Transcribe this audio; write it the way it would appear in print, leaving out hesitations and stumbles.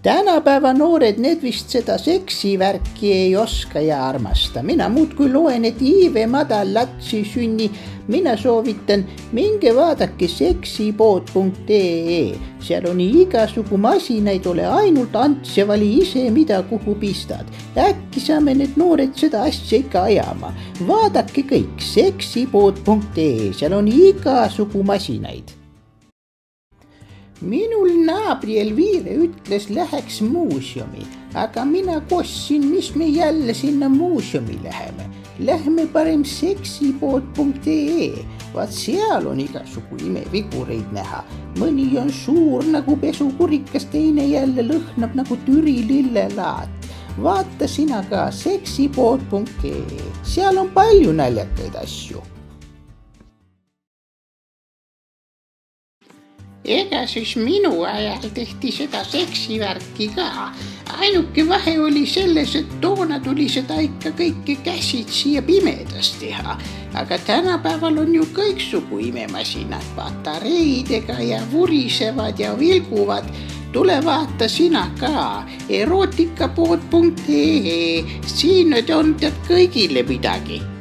Tänapäeva noored, need vist seda seksivärki ei oska ja armasta. Mina muudkui loen, et iive madal lapsi sünni. Mina soovitan, minge vaadake seksipood.ee. Seal on igasugu masinaid, ole ainult Ants ja vali ise, mida kuhu pistad. Äkki saame need noored seda asja ikka ajama. Vaadake kõik seksipood.ee, seal on igasugu masinaid. Minul naabri Elvire ütles, läheks muuseumi, aga mina kostsin, mis me jälle sinna muuseumi läheme. Lähme parem seksipood.ee, vaat seal on igasugu imevigureid näha. Mõni on suur nagu pesukurikas, teine jälle lõhnab nagu Türi lillelaat. Vaata sina ka seksipood.ee, seal on palju naljakaid asju. Ega siis minu ajal tehti seda seksivärki ka. Ainuke vahe oli selles, et toona tuli seda ikka kõike käsitsi ja pimedas teha. Aga tänapäeval on ju kõiksugu imemasinad patareidega ja vurisevad ja vilguvad. Tule vaata sina ka erootikapood.ee, siin on kõigile midagi.